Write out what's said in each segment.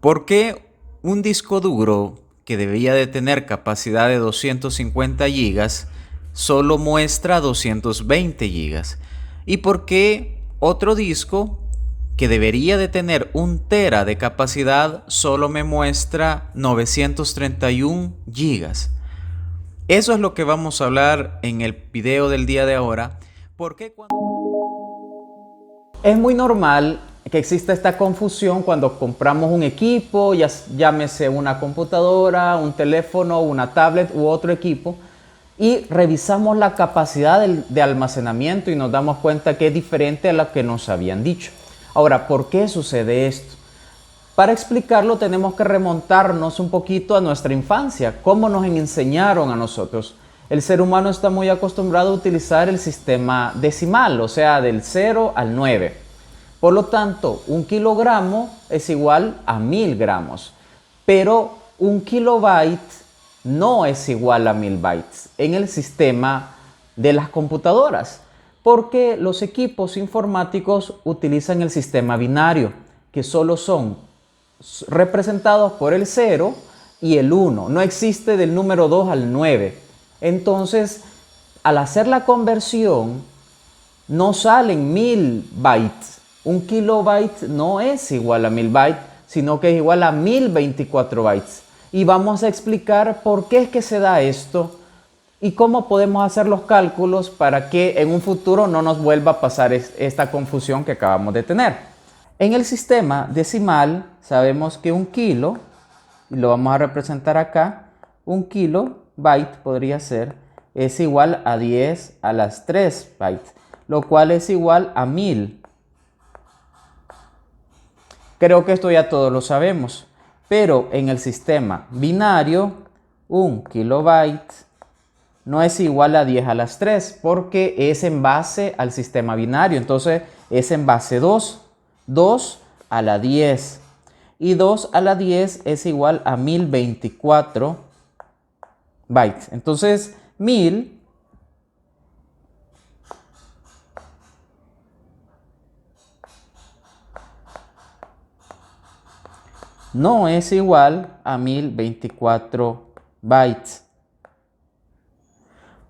¿Por qué un disco duro que debería de tener capacidad de 250 gigas solo muestra 220 gigas? ¿Y por qué otro disco que debería de tener 1 tera de capacidad solo me muestra 931 gigas? Eso es lo que vamos a hablar en el video del día de ahora. Es muy normal que exista esta confusión cuando compramos un equipo, ya llámese una computadora, un teléfono, una tablet u otro equipo, y revisamos la capacidad de almacenamiento y nos damos cuenta que es diferente a lo que nos habían dicho. Ahora, ¿por qué sucede esto? Para explicarlo tenemos que remontarnos un poquito a nuestra infancia, cómo nos enseñaron a nosotros. El ser humano está muy acostumbrado a utilizar el sistema decimal, o sea, del 0 al 9. Por lo tanto, 1 kilogramo es igual a 1000 gramos. Pero 1 kilobyte no es igual a 1000 bytes en el sistema de las computadoras, porque los equipos informáticos utilizan el sistema binario, que solo son representados por el 0 y el 1. No existe del número 2 al 9. Entonces, al hacer la conversión, no salen 1000 bytes. 1 kilobyte no es igual a 1000 bytes, sino que es igual a 1024 bytes. Y vamos a explicar por qué es que se da esto y cómo podemos hacer los cálculos para que en un futuro no nos vuelva a pasar esta confusión que acabamos de tener. En el sistema decimal sabemos que 1 kilo, y lo vamos a representar acá, 1 kilobyte podría ser, es igual a 10 a las 3 bytes, lo cual es igual a 1000. Creo que esto ya todos lo sabemos, pero en el sistema binario, 1 kilobyte no es igual a 10 a las 3 porque es en base al sistema binario, entonces es en base 2, 2 a la 10. Y 2 a la 10 es igual a 1024 bytes. Entonces, 1000 no es igual a 1024 bytes,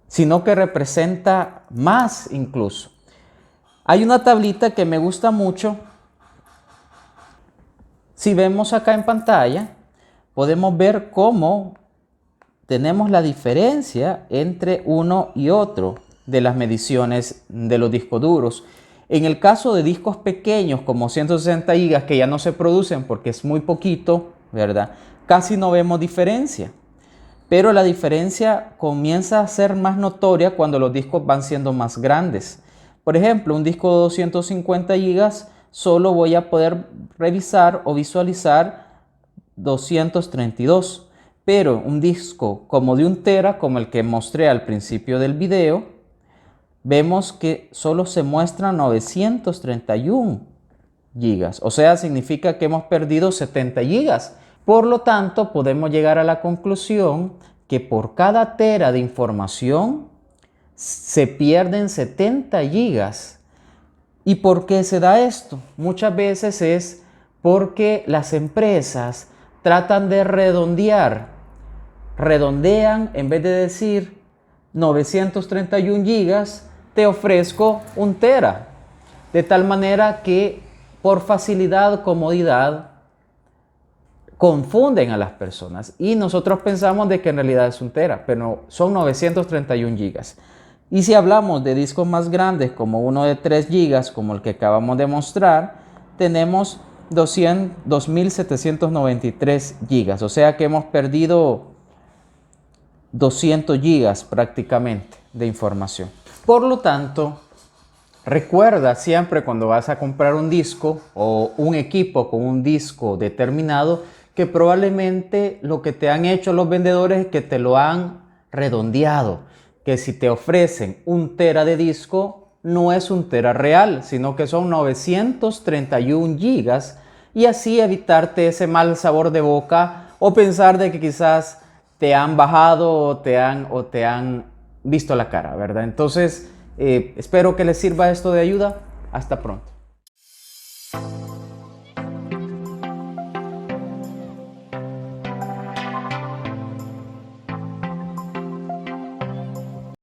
sino que representa más incluso. Hay una tablita que me gusta mucho. Si vemos acá en pantalla, podemos ver cómo tenemos la diferencia entre uno y otro de las mediciones de los discos duros. En el caso de discos pequeños como 160 gigas que ya no se producen porque es muy poquito, ¿verdad? Casi no vemos diferencia. Pero la diferencia comienza a ser más notoria cuando los discos van siendo más grandes. Por ejemplo, un disco de 250 gigas solo voy a poder revisar o visualizar 232. Pero un disco como de 1 tera, como el que mostré al principio del video, vemos que solo se muestran 931 gigas. O sea, significa que hemos perdido 70 gigas. Por lo tanto, podemos llegar a la conclusión que por cada tera de información se pierden 70 gigas. ¿Y por qué se da esto? Muchas veces es porque las empresas tratan de redondear. Redondean, en vez de decir 931 gigas, te ofrezco 1 tera. De tal manera que por facilidad, comodidad, confunden a las personas. Y nosotros pensamos de que en realidad es 1 tera, pero son 931 gigas. Y si hablamos de discos más grandes, como uno de 3 gigas, como el que acabamos de mostrar, tenemos 2793 gigas. O sea que hemos perdido 200 gigas prácticamente de información. Por lo tanto, recuerda siempre cuando vas a comprar un disco o un equipo con un disco determinado que probablemente lo que te han hecho los vendedores es que te lo han redondeado. Que si te ofrecen 1 tera de disco, no es 1 tera real, sino que son 931 gigas y así evitarte ese mal sabor de boca o pensar de que quizás te han bajado o te han visto la cara, ¿verdad? Entonces, espero que les sirva esto de ayuda. Hasta pronto.